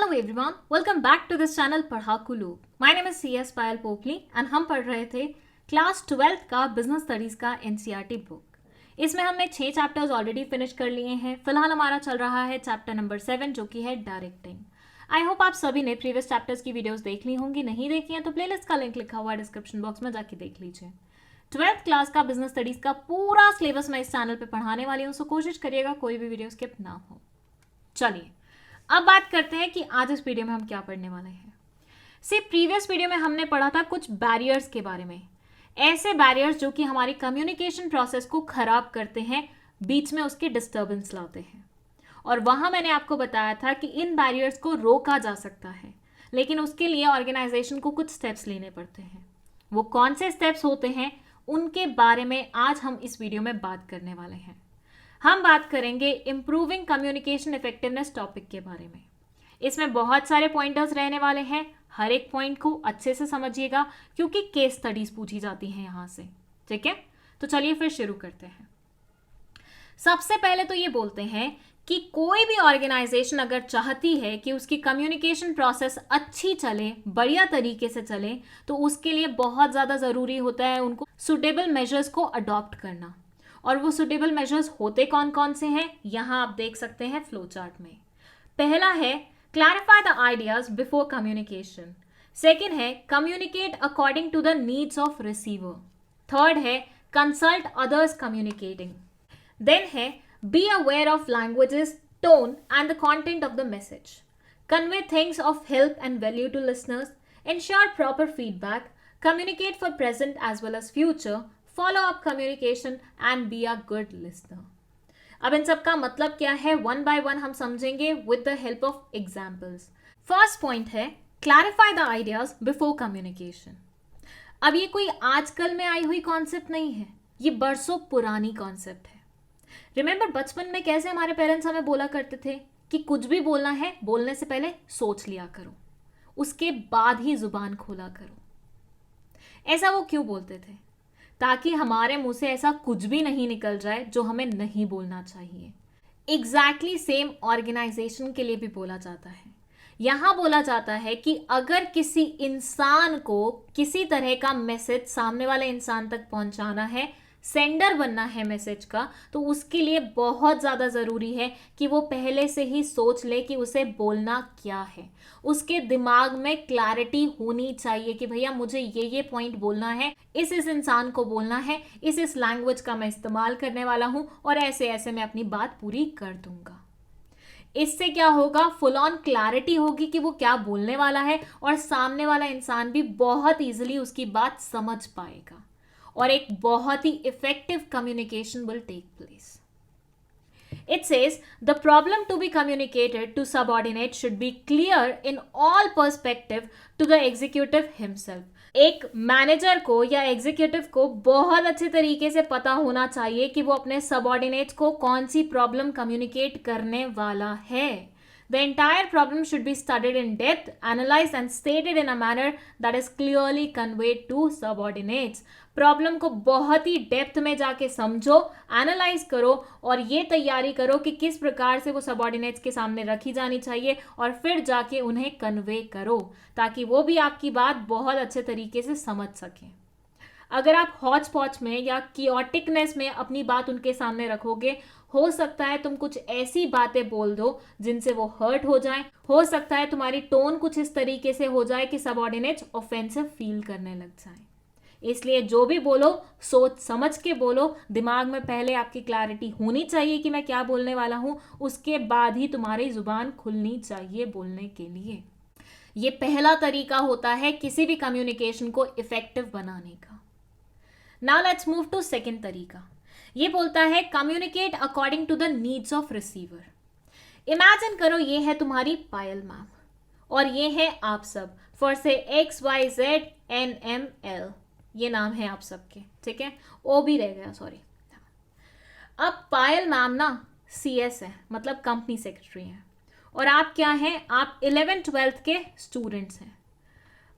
Hello everyone, welcome back to this channel पढ़ाकू लोग। My name is CS Payal Popli and हम पढ़ रहे थे क्लास 12th का बिजनेस स्टडीज का एनसीईआरटी बुक। इसमें हमने 6 चैप्टर्स ऑलरेडी फिनिश कर लिए हैं। फिलहाल हमारा चल रहा है चैप्टर नंबर 7 जो कि है डायरेक्टिंग। आई होप आप सभी ने प्रीवियस चैप्टर्स की वीडियोस देख ली होंगी। नहीं देखी हैं तो प्लेलिस्ट का लिंक लिखा हुआ है डिस्क्रिप्शन बॉक्स में, जाके देख लीजिए। 12th क्लास का बिजनेस स्टडीज का पूरा सिलेबस मैं इस चैनल पे पढ़ाने वाली हूँ, सो कोशिश करिएगा कोई भी वीडियो स्किप ना हो। चलिए अब बात करते हैं कि आज इस वीडियो में हम क्या पढ़ने वाले हैं। प्रीवियस वीडियो में हमने पढ़ा था कुछ बैरियर्स के बारे में, ऐसे बैरियर्स जो कि हमारी कम्युनिकेशन प्रोसेस को खराब करते हैं, बीच में उसके डिस्टर्बेंस लाते हैं। और वहां मैंने आपको बताया था कि इन बैरियर्स को रोका जा सकता है, लेकिन उसके लिए ऑर्गेनाइजेशन को कुछ स्टेप्स लेने पड़ते हैं। वो कौन से स्टेप्स होते हैं उनके बारे में आज हम इस वीडियो में बात करने वाले हैं। हम बात करेंगे इम्प्रूविंग कम्युनिकेशन इफेक्टिवनेस टॉपिक के बारे में। इसमें बहुत सारे पॉइंटर्स रहने वाले हैं, हर एक पॉइंट को अच्छे से समझिएगा क्योंकि केस स्टडीज पूछी जाती हैं यहां से। ठीक है, तो चलिए फिर शुरू करते हैं। सबसे पहले तो ये बोलते हैं कि कोई भी ऑर्गेनाइजेशन अगर चाहती है कि उसकी कम्युनिकेशन प्रोसेस अच्छी चले, बढ़िया तरीके से चले, तो उसके लिए बहुत ज़्यादा ज़रूरी होता है उनको सुटेबल मेजर्स को अडॉप्ट करना। और वो सुटेबल मेजर्स होते कौन कौन से हैं, यहां आप देख सकते हैं फ्लो चार्ट में। पहला है clarify the ideas before communication. Second है communicate according to the needs of receiver. Third है कंसल्ट अदर्स कम्युनिकेटिंग। देन है be aware of languages, tone and the content of the message. Convey things of help and value to listeners. Ensure proper feedback. Communicate for present as well as future. Follow up communication and be a good listener. अब इन सब का मतलब क्या है, one by one हम समझेंगे with the help of examples. First point है clarify the ideas before communication. अब ये कोई आजकल में आई हुई कॉन्सेप्ट नहीं है, ये बरसों पुरानी कॉन्सेप्ट है। रिमेंबर बचपन में कैसे हमारे पेरेंट्स हमें बोला करते थे कि कुछ भी बोलना है, बोलने से पहले सोच लिया करो, उसके बाद ही जुबान खोला करो। ऐसा वो क्यों बोलते थे? ताकि हमारे मुंह से ऐसा कुछ भी नहीं निकल जाए जो हमें नहीं बोलना चाहिए। एग्जैक्टली सेम ऑर्गेनाइजेशन के लिए भी बोला जाता है। यहां बोला जाता है कि अगर किसी इंसान को किसी तरह का मैसेज सामने वाले इंसान तक पहुंचाना है, सेंडर बनना है मैसेज का, तो उसके लिए बहुत ज़्यादा ज़रूरी है कि वो पहले से ही सोच ले कि उसे बोलना क्या है। उसके दिमाग में क्लैरिटी होनी चाहिए कि भैया मुझे ये पॉइंट बोलना है, इस इंसान को बोलना है, इस लैंग्वेज का मैं इस्तेमाल करने वाला हूँ और ऐसे ऐसे मैं अपनी बात पूरी कर दूंगा। इससे क्या होगा, फुल ऑन क्लैरिटी होगी कि वो क्या बोलने वाला है और सामने वाला इंसान भी बहुत ईजिली उसकी बात समझ पाएगा और एक बहुत ही effective communication will take place. It says the problem to be communicated to subordinate should be clear in all perspective to the executive himself. एक मैनेजर को या एग्जीक्यूटिव को बहुत अच्छे तरीके से पता होना चाहिए कि वो अपने सबऑर्डिनेट्स को कौन सी प्रॉब्लम कम्युनिकेट करने वाला है। The entire problem should be studied in depth, analyzed and stated in a manner that is clearly conveyed to subordinates. Problem को बहुत ही डेप्थ में जाके समझो, एनालाइज करो और ये तैयारी करो कि किस प्रकार से वो सबऑर्डिनेट्स के सामने रखी जानी चाहिए और फिर जाके उन्हें कन्वे करो ताकि वो भी आपकी बात बहुत अच्छे तरीके से समझ सकें। अगर आप हॉच पॉच में या कियोटिकनेस में अपनी बात उनके सामने रखोगे, हो सकता है तुम कुछ ऐसी बातें बोल दो जिनसे वो हर्ट हो जाएं। हो सकता है तुम्हारी टोन कुछ इस तरीके से हो जाए कि सबऑर्डिनेट्स ऑफेंसिव फील करने लग जाएं। इसलिए जो भी बोलो सोच समझ के बोलो, दिमाग में पहले आपकी क्लैरिटी होनी चाहिए कि मैं क्या बोलने वाला हूं, उसके बाद ही तुम्हारी जुबान खुलनी चाहिए बोलने के लिए। ये पहला तरीका होता है किसी भी कम्युनिकेशन को इफेक्टिव बनाने का। Now let's move to second तरीका। ये बोलता है communicate according to the needs of receiver. Imagine करो ये है तुम्हारी पायल मैम और ये है आप सब, फॉर से XYZNML, ये नाम है आप सबके, ठीक है, ओ भी रह गया, सॉरी। अब पायल मैम ना CS है, मतलब कंपनी सेक्रेटरी है, और आप क्या हैं, आप 11th-12th के स्टूडेंट्स हैं।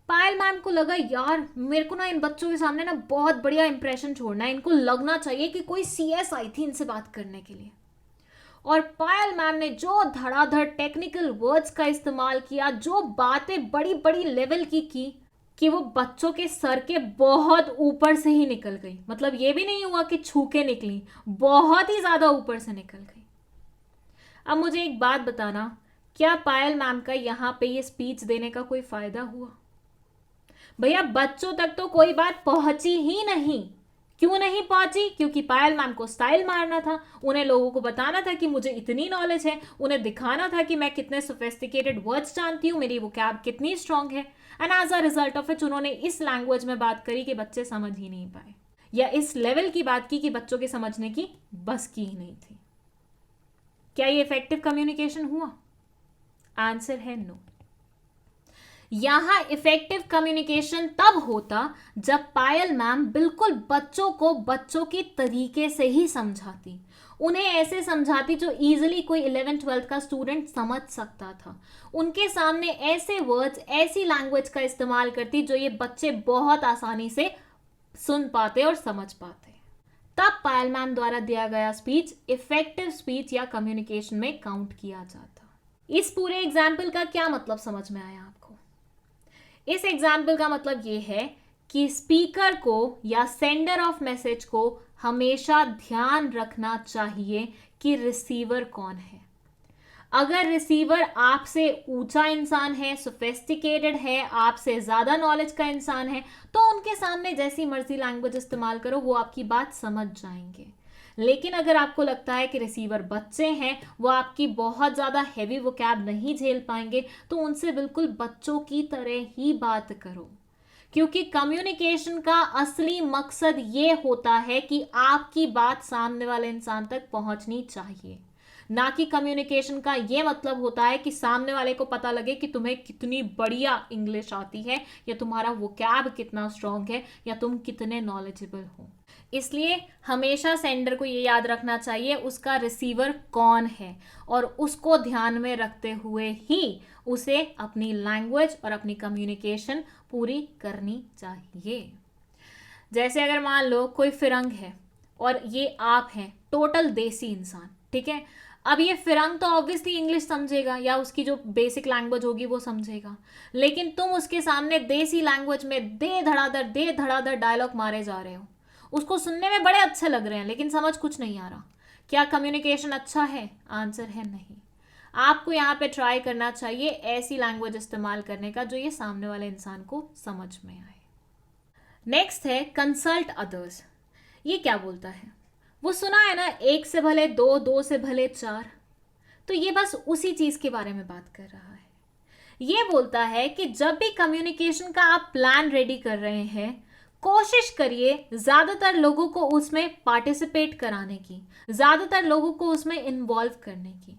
पायल मैम को लगा यार मेरे को ना इन बच्चों के सामने ना बहुत बढ़िया इंप्रेशन छोड़ना है, इनको लगना चाहिए कि कोई CS आई थी इनसे बात करने के लिए। और पायल मैम ने जो धड़ाधड़ टेक्निकल वर्ड्स का इस्तेमाल किया, जो बातें बड़ी बड़ी लेवल की कि वो बच्चों के सर के बहुत ऊपर से ही निकल गई। मतलब ये भी नहीं हुआ कि छू के निकली, बहुत ही ज्यादा ऊपर से निकल गई। अब मुझे एक बात बताना, क्या पायल मैम का यहाँ पे ये स्पीच देने का कोई फायदा हुआ? भैया बच्चों तक तो कोई बात पहुंची ही नहीं। क्यों नहीं पहुंची? क्योंकि पायल मैम को स्टाइल मारना था, उन्हें लोगों को बताना था कि मुझे इतनी नॉलेज है, उन्हें दिखाना था कि मैं कितने सोफिस्टिकेटेड वर्ड्स जानती हूँ, मेरी वोकैब कितनी स्ट्रांग है। And as a result of it उन्होंने इस लैंग्वेज में बात करी कि बच्चे समझ ही नहीं पाए, या इस लेवल की बात की कि बच्चों के समझने की बस की ही नहीं थी। क्या ये इफेक्टिव कम्युनिकेशन हुआ? आंसर है नो। यहां इफेक्टिव कम्युनिकेशन तब होता जब पायल मैम बिल्कुल बच्चों को बच्चों के तरीके से ही समझाती, उन्हें ऐसे समझाती जो इजीली कोई 11th-12th का स्टूडेंट समझ सकता था। उनके सामने ऐसे वर्ड्स, ऐसी लैंग्वेज का इस्तेमाल करती जो ये बच्चे बहुत आसानी से सुन पाते और समझ पाते। तब पायल मैम द्वारा दिया गया स्पीच इफेक्टिव स्पीच या कम्युनिकेशन में काउंट किया जाता। इस पूरे एग्जाम्पल का क्या मतलब समझ में आया आपको? इस एग्जाम्पल का मतलब यह है कि स्पीकर को या सेंडर ऑफ मैसेज को हमेशा ध्यान रखना चाहिए कि रिसीवर कौन है। अगर रिसीवर आपसे ऊंचा इंसान है, सोफिस्टिकेटेड है, आपसे ज्यादा नॉलेज का इंसान है, तो उनके सामने जैसी मर्जी लैंग्वेज इस्तेमाल करो, वो आपकी बात समझ जाएंगे। लेकिन अगर आपको लगता है कि रिसीवर बच्चे हैं, वो आपकी बहुत ज़्यादा हैवी वोकैब नहीं झेल पाएंगे, तो उनसे बिल्कुल बच्चों की तरह ही बात करो। क्योंकि कम्युनिकेशन का असली मकसद ये होता है कि आपकी बात सामने वाले इंसान तक पहुंचनी चाहिए, ना कि कम्युनिकेशन का ये मतलब होता है कि सामने वाले को पता लगे कि तुम्हें कितनी बढ़िया इंग्लिश आती है, या तुम्हारा वोकैब कितना स्ट्रांग है, या तुम कितने नॉलेजेबल हो। इसलिए हमेशा सेंडर को ये याद रखना चाहिए उसका रिसीवर कौन है, और उसको ध्यान में रखते हुए ही उसे अपनी लैंग्वेज और अपनी कम्युनिकेशन पूरी करनी चाहिए। जैसे अगर मान लो कोई फिरंग है और ये आप हैं टोटल देसी इंसान, ठीक है। अब ये फिरंग तो ऑब्वियसली इंग्लिश समझेगा या उसकी जो बेसिक लैंग्वेज होगी वो समझेगा, लेकिन तुम उसके सामने देसी लैंग्वेज में दे धड़ाधड़ डायलॉग मारे जा रहे हो। उसको सुनने में बड़े अच्छे लग रहे हैं लेकिन समझ कुछ नहीं आ रहा। क्या कम्युनिकेशन अच्छा है? आंसर है नहीं। आपको यहाँ पे ट्राई करना चाहिए ऐसी लैंग्वेज इस्तेमाल करने का जो ये सामने वाले इंसान को समझ में आए। नेक्स्ट है कंसल्ट अदर्स। ये क्या बोलता है? वो सुना है ना, एक से भले दो, दो से भले चार। तो ये बस उसी चीज के बारे में बात कर रहा है। ये बोलता है कि जब भी कम्युनिकेशन का आप प्लान रेडी कर रहे हैं, कोशिश करिए ज्यादातर लोगों को उसमें पार्टिसिपेट कराने की, ज्यादातर लोगों को उसमें इन्वॉल्व करने की।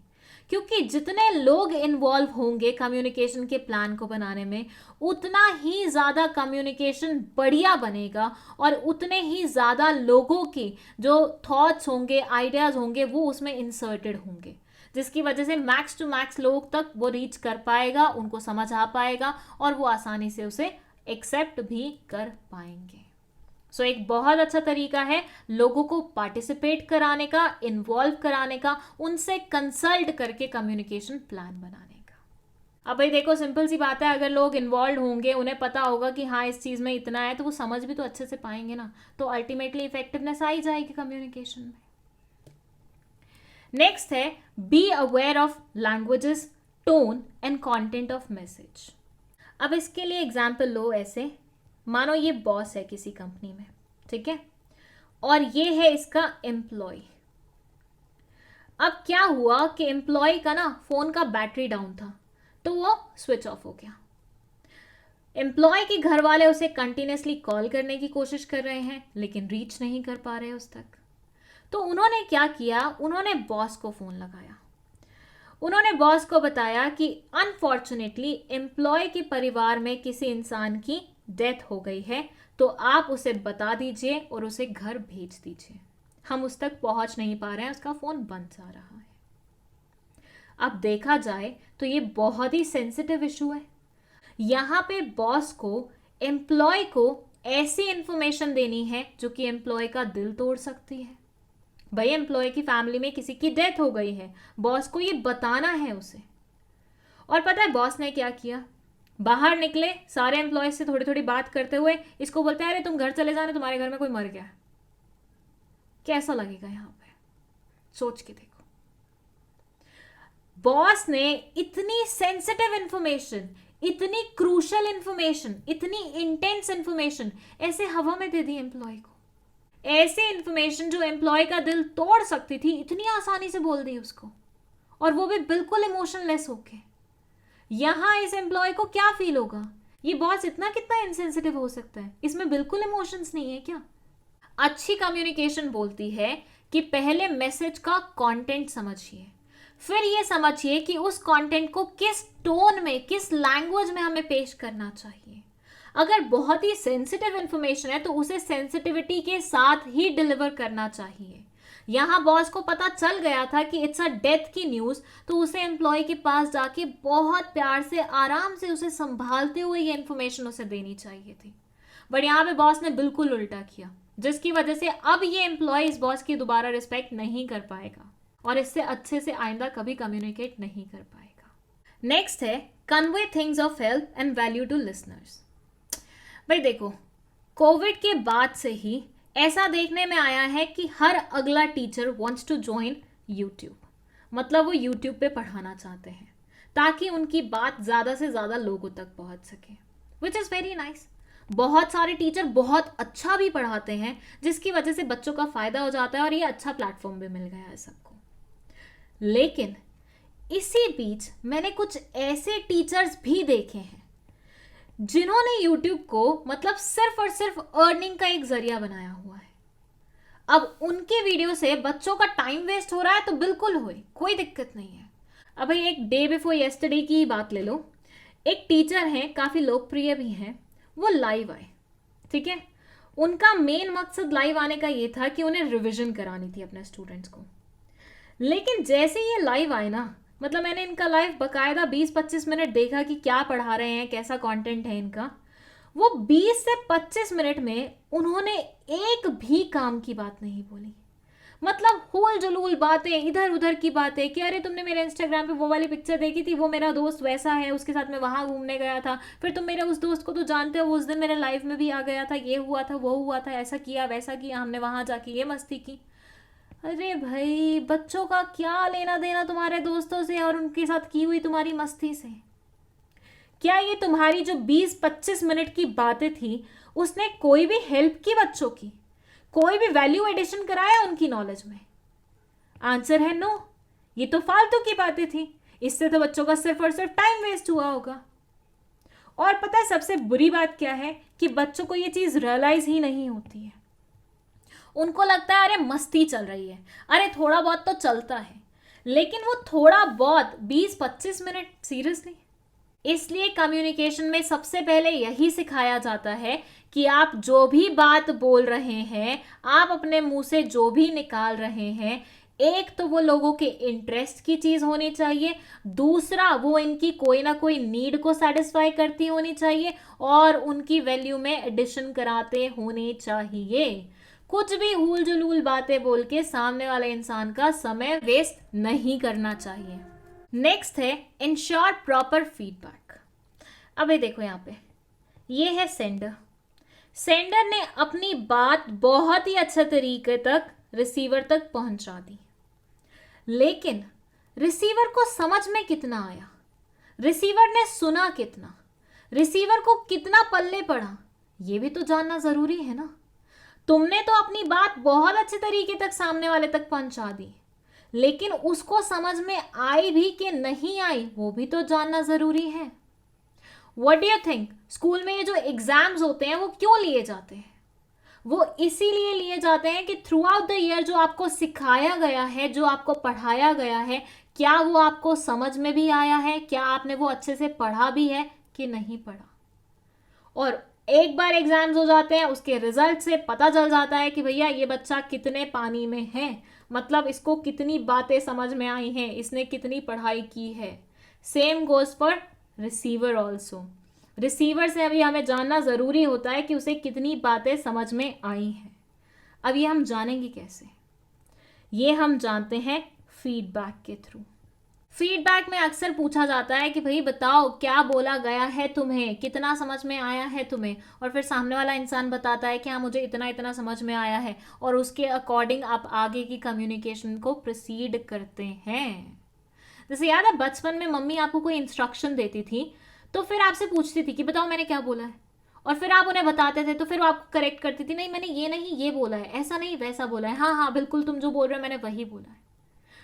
क्योंकि जितने लोग इन्वॉल्व होंगे कम्युनिकेशन के प्लान को बनाने में, उतना ही ज्यादा कम्युनिकेशन बढ़िया बनेगा और उतने ही ज्यादा लोगों की जो थॉट्स होंगे, आइडियाज होंगे, वो उसमें इंसर्टेड होंगे, जिसकी वजह से मैक्स टू मैक्स लोग तक वो रीच कर पाएगा, उनको समझ आ पाएगा और वो आसानी से उसे एक्सेप्ट भी कर पाएंगे। सो एक बहुत अच्छा तरीका है लोगों को पार्टिसिपेट कराने का, इन्वॉल्व कराने का, उनसे कंसल्ट करके कम्युनिकेशन प्लान बनाने का। अब भाई देखो, सिंपल सी बात है, अगर लोग इन्वॉल्व होंगे, उन्हें पता होगा कि हाँ इस चीज में इतना है, तो वो समझ भी तो अच्छे से पाएंगे ना, तो अल्टीमेटली इफेक्टिवनेस आ ही जाएगी कम्युनिकेशन में। नेक्स्ट है be aware of languages, tone and content of message. अब इसके लिए एग्जाम्पल लो ऐसे, मानो ये बॉस है किसी कंपनी में, ठीक है, और ये है इसका एम्प्लॉय। अब क्या हुआ कि एम्प्लॉय का ना फोन का बैटरी डाउन था, तो वो स्विच ऑफ हो गया। एम्प्लॉय के घर वाले उसे कंटिन्यूसली कॉल करने की कोशिश कर रहे हैं लेकिन रीच नहीं कर पा रहे उस तक। तो उन्होंने क्या किया, उन्होंने बॉस को फोन लगाया। उन्होंने बॉस को बताया कि अनफॉर्चुनेटली एम्प्लॉय के परिवार में किसी इंसान की डेथ हो गई है, तो आप उसे बता दीजिए और उसे घर भेज दीजिए, हम उस तक पहुंच नहीं पा रहे हैं, उसका फोन बंद जा रहा है। अब देखा जाए तो ये बहुत ही सेंसिटिव इशू है। यहां पे बॉस को एम्प्लॉय को ऐसी इंफॉर्मेशन देनी है जो कि एम्प्लॉय का दिल तोड़ सकती है। भाई एम्प्लॉय की फैमिली में किसी की डेथ हो गई है, बॉस को ये बताना है उसे। और पता है बॉस ने क्या किया, बाहर निकले, सारे एम्प्लॉय से थोड़ी थोड़ी बात करते हुए इसको बोलते हैं अरे तुम घर चले जाना, तुम्हारे घर में कोई मर गया। कैसा लगेगा यहाँ पे, सोच के देखो। बॉस ने इतनी सेंसिटिव इंफॉर्मेशन, इतनी क्रूशल इंफॉर्मेशन, इतनी इंटेंस इंफॉर्मेशन ऐसे हवा में दे दी एम्प्लॉय को। ऐसे इंफॉर्मेशन जो एम्प्लॉय का दिल तोड़ सकती थी, इतनी आसानी से बोल दी उसको, और वो भी बिल्कुल इमोशनलेस होके। यहां इस एम्प्लॉय को क्या फील होगा, ये बॉस इतना कितना इनसेंसिटिव हो सकता है, इसमें बिल्कुल इमोशंस नहीं है क्या। अच्छी कम्युनिकेशन बोलती है कि पहले मैसेज का कंटेंट समझिए, फिर ये समझिए कि उस कंटेंट को किस टोन में, किस लैंग्वेज में हमें पेश करना चाहिए। अगर बहुत ही सेंसिटिव इंफॉर्मेशन है तो उसे सेंसिटिविटी के साथ ही डिलीवर करना चाहिए। यहां बॉस को पता चल गया था कि इट्स अ डेथ की न्यूज, तो उसे एम्प्लॉय के पास जाके बहुत प्यार से, आराम से उसे संभालते हुए ये इंफॉर्मेशन उसे देनी चाहिए थी। बट यहाँ पे बॉस ने बिल्कुल उल्टा किया, जिसकी वजह से अब ये एम्प्लॉय इस बॉस की दोबारा रिस्पेक्ट नहीं कर पाएगा और इससे अच्छे से आइंदा कभी कम्युनिकेट नहीं कर पाएगा। नेक्स्ट है convey things of help and value to listeners. भाई देखो, कोविड के बाद से ही ऐसा देखने में आया है कि हर अगला teacher wants to join YouTube. मतलब वो यूट्यूब पे पढ़ाना चाहते हैं ताकि उनकी बात ज़्यादा से ज़्यादा लोगों तक पहुंच सके, विच इज़ वेरी नाइस। बहुत सारे टीचर बहुत अच्छा भी पढ़ाते हैं, जिसकी वजह से बच्चों का फ़ायदा हो जाता है और ये अच्छा प्लेटफॉर्म भी मिल गया है सबको। लेकिन इसी बीच मैंने कुछ ऐसे टीचर्स भी देखे हैं जिन्होंने YouTube को मतलब सिर्फ और सिर्फ अर्निंग का एक जरिया बनाया हुआ है। अब उनके वीडियो से बच्चों का टाइम वेस्ट हो रहा है तो बिल्कुल होए, कोई दिक्कत नहीं है। अब भाई एक डे बिफोर येस्टरडे की ही बात ले लो। एक टीचर हैं, काफ़ी लोकप्रिय भी हैं, वो लाइव आए, ठीक है। उनका मेन मकसद लाइव आने का ये था कि उन्हें रिविजन करानी थी अपने स्टूडेंट्स को। लेकिन जैसे ये लाइव आए ना, मतलब मैंने इनका लाइव बकायदा 20-25 मिनट देखा कि क्या पढ़ा रहे हैं, कैसा कंटेंट है इनका। वो 20 से 25 मिनट में उन्होंने एक भी काम की बात नहीं बोली। मतलब हुल जुलूल बातें, इधर उधर की बातें कि अरे तुमने मेरे इंस्टाग्राम पे वो वाली पिक्चर देखी थी, वो मेरा दोस्त वैसा है, उसके साथ मैं वहाँ घूमने गया था, फिर तुम मेरे उस दोस्त को तो जानते हो, वो उस दिन मेरे लाइफ में भी आ गया था, ये हुआ था, वो हुआ था, ऐसा किया वैसा किया, हमने वहाँ जाके ये मस्ती की। अरे भाई, बच्चों का क्या लेना देना तुम्हारे दोस्तों से और उनके साथ की हुई तुम्हारी मस्ती से। क्या ये तुम्हारी जो 20-25 मिनट की बातें थी उसने कोई भी हेल्प की बच्चों की, कोई भी वैल्यू एडिशन कराया उनकी नॉलेज में? आंसर है नो। ये तो फालतू की बातें थी, इससे तो बच्चों का सिर्फ और सिर्फ टाइम वेस्ट हुआ होगा। और पता है सबसे बुरी बात क्या है, कि बच्चों को ये चीज रियलाइज ही नहीं होती है। उनको लगता है अरे मस्ती चल रही है, अरे थोड़ा बहुत तो चलता है, लेकिन वो थोड़ा बहुत 20-25 मिनट सीरियसली। इसलिए कम्युनिकेशन में सबसे पहले यही सिखाया जाता है कि आप जो भी बात बोल रहे हैं, आप अपने मुंह से जो भी निकाल रहे हैं, एक तो वो लोगों के इंटरेस्ट की चीज होनी चाहिए, दूसरा वो इनकी कोई ना कोई नीड को सेटिस्फाई करती होनी चाहिए, और उनकी वैल्यू में एडिशन कराते होने चाहिए। कुछ भी हूल जुलूल बातें बोल के सामने वाले इंसान का समय वेस्ट नहीं करना चाहिए। नेक्स्ट है इंश्योर प्रॉपर फीडबैक। अब ये देखो, यहाँ पे ये है सेंडर। सेंडर ने अपनी बात बहुत ही अच्छे तरीके तक रिसीवर तक पहुंचा दी, लेकिन रिसीवर को समझ में कितना आया, रिसीवर ने सुना कितना, रिसीवर को कितना पल्ले पड़ा, ये भी तो जानना जरूरी है ना। तुमने तो अपनी बात बहुत अच्छे तरीके तक सामने वाले तक पहुंचा दी, लेकिन उसको समझ में आई भी कि नहीं आई, वो भी तो जानना जरूरी है। What do you think, school में ये जो एग्जाम्स होते हैं वो क्यों लिए जाते हैं? वो इसीलिए लिए जाते हैं कि थ्रू आउट द ईयर जो आपको सिखाया गया है, जो आपको पढ़ाया गया है, क्या वो आपको समझ में भी आया है, क्या आपने वो अच्छे से पढ़ा भी है कि नहीं पढ़ा। और एक बार एग्जाम्स हो जाते हैं, उसके रिजल्ट से पता चल जाता है कि भैया ये बच्चा कितने पानी में है, मतलब इसको कितनी बातें समझ में आई हैं, इसने कितनी पढ़ाई की है। Same goes for receiver also. Receiver से अभी हमें जानना ज़रूरी होता है कि उसे कितनी बातें समझ में आई हैं। अब ये हम जानेंगे कैसे? ये हम जानते हैं फीडबैक के थ्रू। फीडबैक में अक्सर पूछा जाता है कि भाई बताओ क्या बोला गया है तुम्हें, कितना समझ में आया है तुम्हें, और फिर सामने वाला इंसान बताता है कि हाँ मुझे इतना इतना समझ में आया है, और उसके अकॉर्डिंग आप आगे की कम्युनिकेशन को प्रोसीड करते हैं। जैसे याद है बचपन में मम्मी आपको कोई इंस्ट्रक्शन देती थी तो फिर आपसे पूछती थी कि बताओ मैंने क्या बोला है, और फिर आप उन्हें बताते थे तो फिर वो आपको करेक्ट करती थी, नहीं मैंने ये नहीं ये बोला है, ऐसा नहीं वैसा बोला है, हाँ हाँ बिल्कुल तुम जो बोल रहे हो मैंने वही बोला है।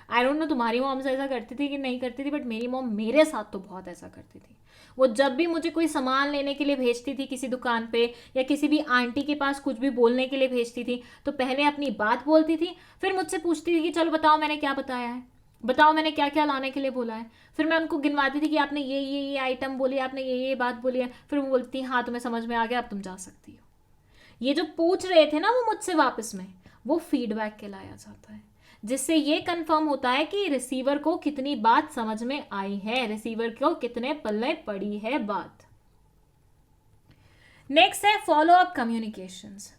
आई डोंट नो तुम्हारी मॉम से ऐसा करती थी कि नहीं करती थी, बट मेरी मॉम मेरे साथ तो बहुत ऐसा करती थी। वो जब भी मुझे कोई सामान लेने के लिए भेजती थी किसी दुकान पे, या किसी भी आंटी के पास कुछ भी बोलने के लिए भेजती थी, तो पहले अपनी बात बोलती थी, फिर मुझसे पूछती थी कि चलो बताओ मैंने क्या बताया है, बताओ मैंने क्या क्या लाने के लिए बोला है। फिर मैं उनको गिनवाती थी कि आपने ये आइटम बोली, आपने ये बात बोली है। फिर वो बोलती हाँ तुम्हें समझ में आ गया, अब तुम जा सकती हो। ये जो पूछ रहे थे ना वो मुझसे वापस में, वो फीडबैक कहलाया जाता है, जिससे ये कंफर्म होता है कि रिसीवर को कितनी बात समझ में आई है, रिसीवर को कितने पल्ले पड़ी है बात। नेक्स्ट है फॉलो अप कम्युनिकेशंस।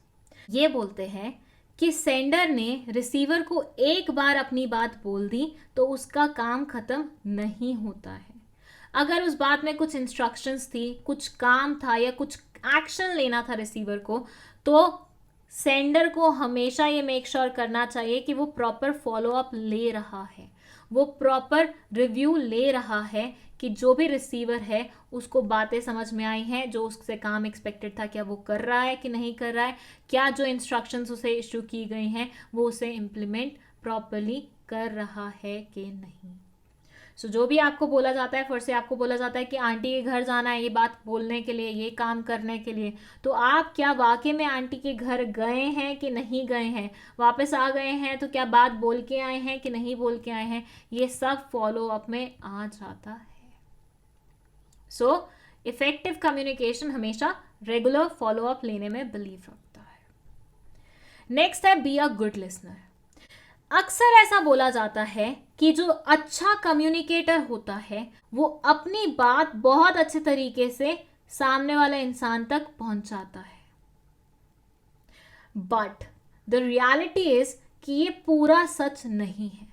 ये बोलते हैं कि सेंडर ने रिसीवर को एक बार अपनी बात बोल दी तो उसका काम खत्म नहीं होता है। अगर उस बात में कुछ इंस्ट्रक्शंस थी, कुछ काम था या कुछ एक्शन लेना था रिसीवर को, तो सेंडर को हमेशा ये मेक श्योर करना चाहिए कि वो प्रॉपर फॉलो अप ले रहा है, वो प्रॉपर रिव्यू ले रहा है कि जो भी रिसीवर है उसको बातें समझ में आई हैं, जो उससे काम एक्सपेक्टेड था क्या वो कर रहा है कि नहीं कर रहा है, क्या जो इंस्ट्रक्शंस उसे इशू की गई हैं वो उसे इम्प्लीमेंट प्रॉपरली कर रहा है कि नहीं। सो जो भी आपको बोला जाता है, फिर से आपको बोला जाता है कि आंटी के घर जाना है ये बात बोलने के लिए, ये काम करने के लिए, तो आप क्या वाकई में आंटी के घर गए हैं कि नहीं गए हैं, वापस आ गए हैं तो क्या बात बोल के आए हैं कि नहीं बोल के आए हैं, ये सब फॉलो अप में आ जाता है। सो इफेक्टिव कम्युनिकेशन हमेशा रेगुलर फॉलो अप लेने में बिलीव रखता है। नेक्स्ट है बी अ गुड लिसनर। अक्सर ऐसा बोला जाता है कि जो अच्छा कम्युनिकेटर होता है वो अपनी बात बहुत अच्छे तरीके से सामने वाले इंसान तक पहुंचाता है, बट द रियलिटी इज कि ये पूरा सच नहीं है।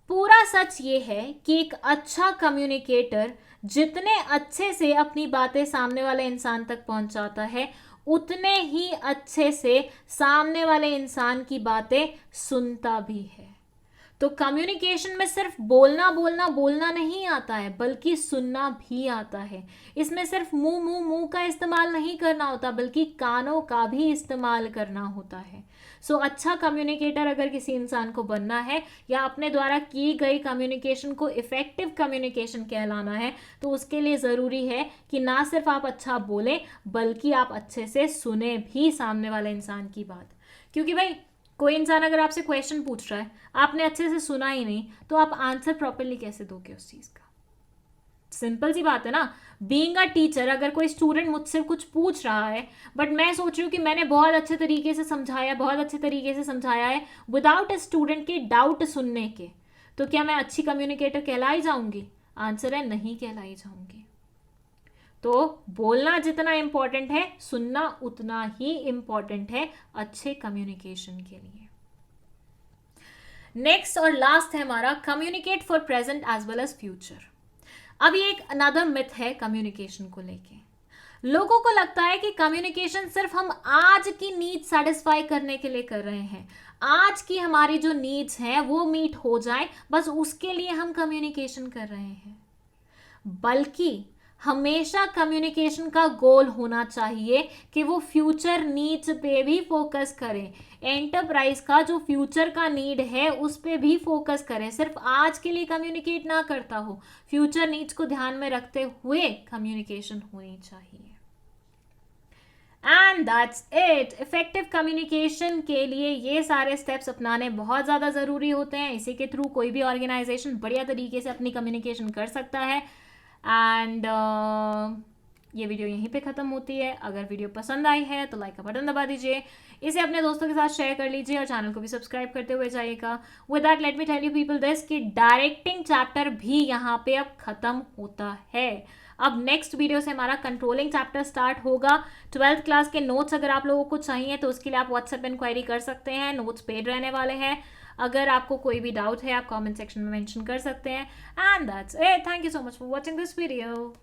पूरा सच ये है कि एक अच्छा कम्युनिकेटर जितने अच्छे से अपनी बातें सामने वाले इंसान तक पहुंचाता है, उतने ही अच्छे से सामने वाले इंसान की बातें सुनता भी है। तो कम्युनिकेशन में सिर्फ बोलना नहीं आता है, बल्कि सुनना भी आता है। इसमें सिर्फ मुंह का इस्तेमाल नहीं करना होता, बल्कि कानों का भी इस्तेमाल करना होता है। सो अच्छा कम्युनिकेटर अगर किसी इंसान को बनना है या अपने द्वारा की गई कम्युनिकेशन को इफेक्टिव कम्युनिकेशन कहलाना है, तो उसके लिए ज़रूरी है कि ना सिर्फ आप अच्छा बोलें, बल्कि आप अच्छे से सुने भी सामने वाले इंसान की बात। क्योंकि भाई कोई इंसान अगर आपसे क्वेश्चन पूछ रहा है, आपने अच्छे से सुना ही नहीं, तो आप आंसर प्रॉपरली कैसे दोगे उस चीज़ का। सिंपल सी बात है ना। बीइंग अ टीचर, अगर कोई स्टूडेंट मुझसे कुछ पूछ रहा है बट मैं सोच रही हूँ कि मैंने बहुत अच्छे तरीके से समझाया है विदाउट ए स्टूडेंट के डाउट सुनने के, तो क्या मैं अच्छी कम्युनिकेटर कहलाई जाऊंगी? आंसर है नहीं कहलाई जाऊंगी। तो बोलना जितना इंपॉर्टेंट है, सुनना उतना ही इंपॉर्टेंट है अच्छे कम्युनिकेशन के लिए। नेक्स्ट और लास्ट है हमारा communicate for present as well as future. अब ये एक अनदर मिथ है कम्युनिकेशन को लेके। लोगों को लगता है कि कम्युनिकेशन सिर्फ हम आज की नीड सेटिस्फाई करने के लिए कर रहे हैं, आज की हमारी जो नीड्स हैं वो मीट हो जाए, बस उसके लिए हम कम्युनिकेशन कर रहे हैं। बल्कि हमेशा कम्युनिकेशन का गोल होना चाहिए कि वो फ्यूचर नीड्स पे भी फोकस करें, एंटरप्राइज का जो फ्यूचर का नीड है उस पे भी फोकस करें, सिर्फ आज के लिए कम्युनिकेट ना करता हो, फ्यूचर नीड्स को ध्यान में रखते हुए कम्युनिकेशन होनी चाहिए। And that's it. Effective communication के लिए ये सारे स्टेप्स अपनाने बहुत ज़्यादा ज़रूरी होते हैं। इसी के थ्रू कोई भी ऑर्गेनाइजेशन बढ़िया तरीके से अपनी कम्युनिकेशन कर सकता है। एंड ये वीडियो यहीं पे ख़त्म होती है। अगर वीडियो पसंद आई है तो लाइक का बटन दबा दीजिए, इसे अपने दोस्तों के साथ शेयर कर लीजिए और चैनल को भी सब्सक्राइब करते हुए जाइएगा। With that let me tell you people this कि डायरेक्टिंग चैप्टर भी यहाँ पे अब ख़त्म होता है। अब नेक्स्ट वीडियो से हमारा कंट्रोलिंग चैप्टर स्टार्ट होगा। 12th क्लास के नोट्स अगर आप लोगों को चाहिए तो उसके लिए आप व्हाट्सएप इंक्वायरी कर सकते हैं, नोट्स पेड रहने वाले हैं। अगर आपको कोई भी डाउट है आप कमेंट सेक्शन में मेंशन कर सकते हैं। And that's it, thank you so much for watching this video.